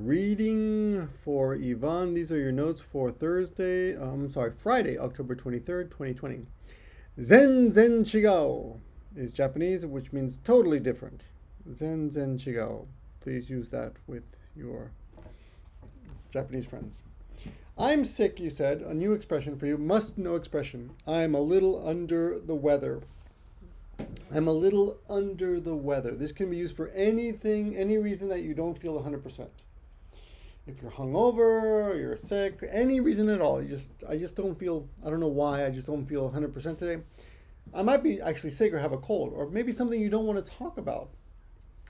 reading for Ivan. These are your notes for Friday, October 23rd, 2020. Zen Zen Chigao is Japanese, which means totally different. Zen Zen Chigao. Please use that with your Japanese friends. I'm sick, you said. A new expression for you. Must know expression. I'm a little under the weather. I'm a little under the weather. This can be used for anything, any reason that you don't feel 100%. If you're hungover, or you're sick, any reason at all, I just don't feel, I don't know why, I just don't feel 100% today. I might be actually sick or have a cold, or maybe something you don't want to talk about,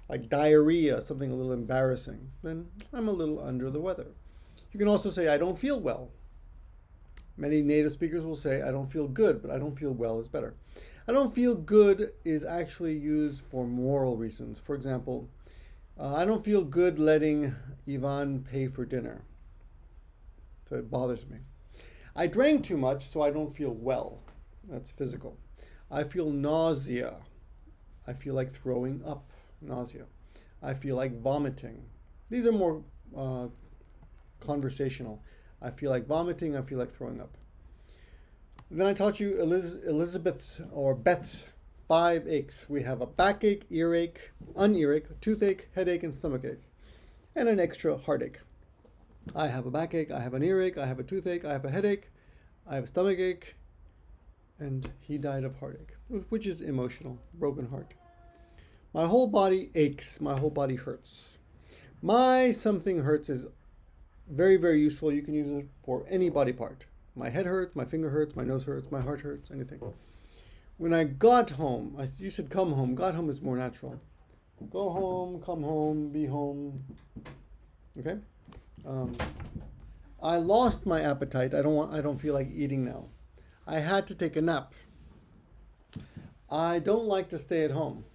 like diarrhea, something a little embarrassing. Then I'm a little under the weather. You can also say, I don't feel well. Many native speakers will say, I don't feel good, but I don't feel well is better. I don't feel good is actually used for moral reasons. For example, I don't feel good letting Ivan pay for dinner. So it bothers me. I drank too much, so I don't feel well. That's physical. I feel nausea. I feel like throwing up. Nausea. I feel like vomiting. These are more conversational. I feel like vomiting. I feel like throwing up. Then I taught you Elizabeth's or Beth's 5 aches. We have a backache, earache, unearache, toothache, headache, and stomachache, and an extra heartache. I have a backache, I have an earache, I have a toothache, I have a headache, I have a stomachache, and he died of heartache, which is emotional, broken heart. My whole body aches, my whole body hurts. My something hurts is very, very useful. You can use it for any body part. My head hurts, my finger hurts, my nose hurts, my heart hurts, anything. When I got home, you said come home. Got home is more natural. Go home, come home, be home. Okay? I lost my appetite. I don't feel like eating now. I had to take a nap. I don't like to stay at home.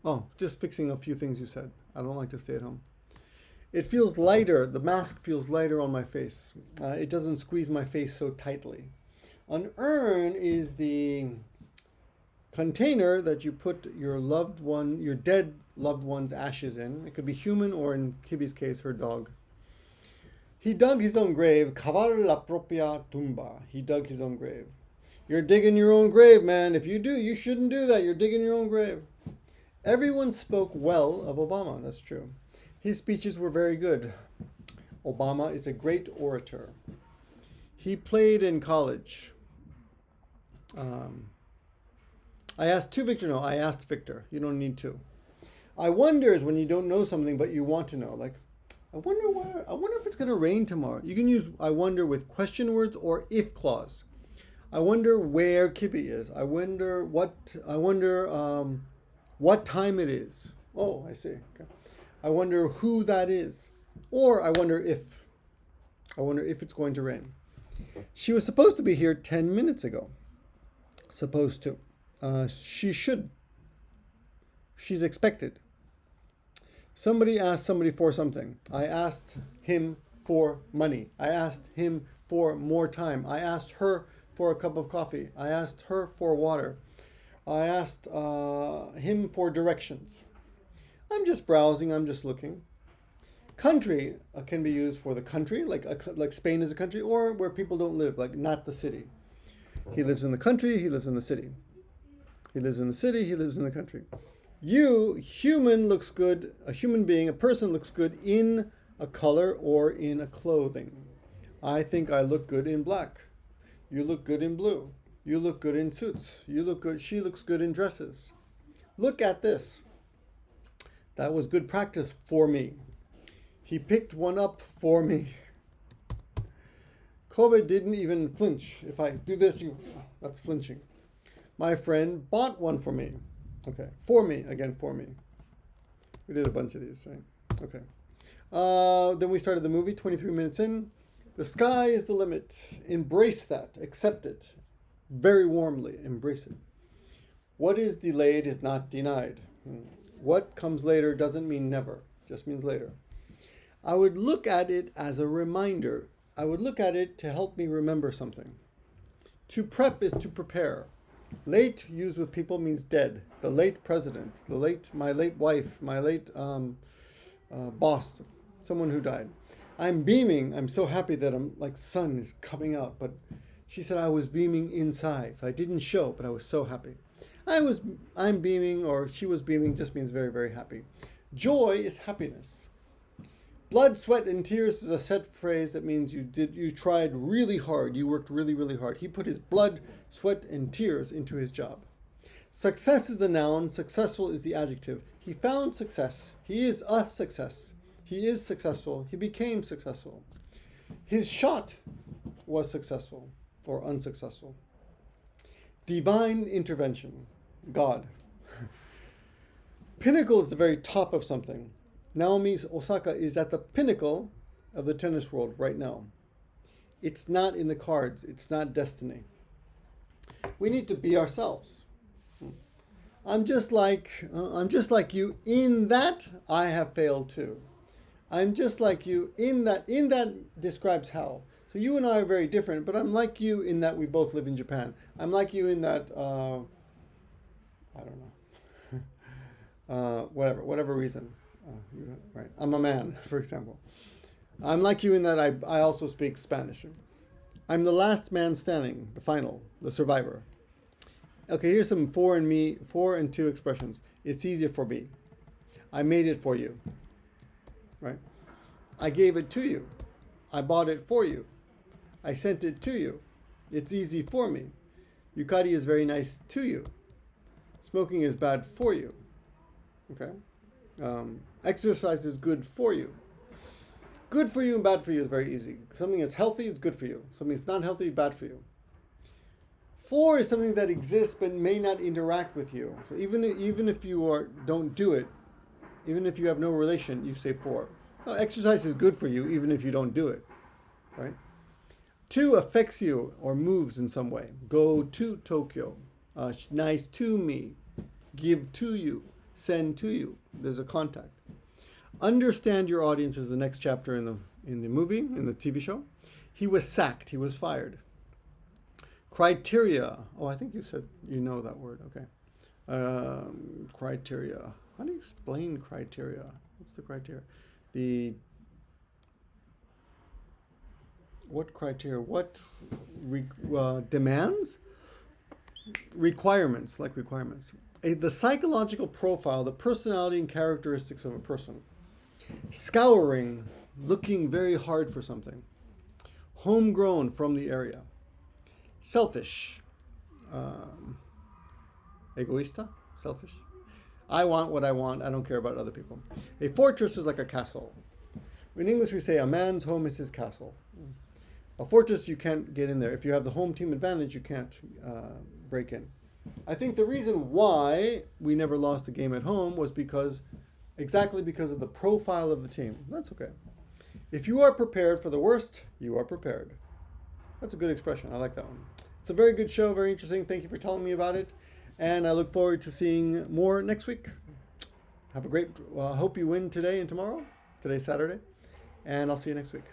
Oh, just fixing a few things you said. I don't like to stay at home. It feels lighter. The mask feels lighter on my face. It doesn't squeeze my face so tightly. An urn is the container that you put your dead loved one's ashes in. It could be human or, in Kibi's case, her dog. He dug his own grave. Cavar la propia tumba. He dug his own grave. You're digging your own grave, man. If you do, you shouldn't do that. You're digging your own grave. Everyone spoke well of Obama. That's true. His speeches were very good. Obama is a great orator. He played in college. I asked Victor. No, I asked Victor. You don't need to. I wonder is when you don't know something but you want to know. Like, I wonder if it's going to rain tomorrow. You can use I wonder with question words or if clause. I wonder where Kibi is. I wonder what time it is. Oh, I see. Okay. I wonder who that is. Or I wonder if it's going to rain. She was supposed to be here 10 minutes ago. Supposed to. She should. She's expected. Somebody asked somebody for something. I asked him for money. I asked him for more time. I asked her for a cup of coffee. I asked her for water. I asked him for directions. I'm just browsing. I'm just looking. Country can be used for the country, like Spain is a country, or where people don't live, like not the city. He lives in the country. He lives in the city. He lives in the city. He lives in the country. You, human, looks good. A human being, a person looks good in a color or in a clothing. I think I look good in black. You look good in blue. You look good in suits. You look good. She looks good in dresses. Look at this. That was good practice for me. He picked one up for me. Kobe didn't even flinch. If I do this, that's flinching. My friend bought one for me. Okay, for me, again, for me. We did a bunch of these, right? Okay. Then we started the movie, 23 minutes in. The sky is the limit. Embrace that. Accept it. Very warmly. Embrace it. What is delayed is not denied. What comes later doesn't mean never. Just means later. I would look at it as a reminder. I would look at it to help me remember something. To prep is to prepare. Late used with people means dead. The late president, my late wife, my late boss, someone who died. I'm beaming. I'm so happy that I'm like sun is coming out. But she said I was beaming inside. So I didn't show, but I was so happy. I'm beaming, or she was beaming, just means very, very happy. Joy is happiness. Blood, sweat, and tears is a set phrase that means you tried really hard. You worked really, really hard. He put his blood, sweat, and tears into his job. Success is the noun. Successful is the adjective. He found success. He is a success. He is successful. He became successful. His shot was successful or unsuccessful. Divine intervention. God. Pinnacle is the very top of something. Naomi Osaka is at the pinnacle of the tennis world right now. It's not in the cards. It's not destiny. We need to be ourselves. I'm just like you in that I have failed too. I'm just like you in that describes how. So you and I are very different, but I'm like you in that we both live in Japan. I'm like you in that I don't know. Whatever reason. Right. I'm a man, for example. I'm like you in that I also speak Spanish. I'm the last man standing, the final, the survivor. Okay, here's some for and to expressions. It's easier for me. I made it for you. Right? I gave it to you. I bought it for you. I sent it to you. It's easy for me. Yukari is very nice to you. Smoking is bad for you. Okay? Exercise is good for you. Good for you and bad for you is very easy. Something that's healthy is good for you. Something that's not healthy, bad for you. For is something that exists but may not interact with you. So even if you don't do it, even if you have no relation, you say for. Well, exercise is good for you even if you don't do it, right? To affects you or moves in some way. Go to Tokyo. Nice to me. Give to you. Send to you. There's a contact. Understand your audience is the next chapter in the movie, in the TV show. He was sacked. He was fired. Criteria. Oh, I think you said you know that word. Okay. Criteria. How do you explain criteria? What's the criteria? What criteria? What demands? Requirements, like requirements. The psychological profile, the personality and characteristics of a person. Scouring, looking very hard for something. Homegrown, from the area. Selfish. Egoista? Selfish. I want what I want. I don't care about other people. A fortress is like a castle. In English, we say a man's home is his castle. A fortress, you can't get in there. If you have the home team advantage, you can't break in. I think the reason why we never lost a game at home was exactly because of the profile of the team. That's okay. If you are prepared for the worst, you are prepared. That's a good expression. I like that one. It's a very good show, very interesting. Thank you for telling me about it. And I look forward to seeing more next week. Have a great, hope you win today and tomorrow. Today's Saturday. And I'll see you next week.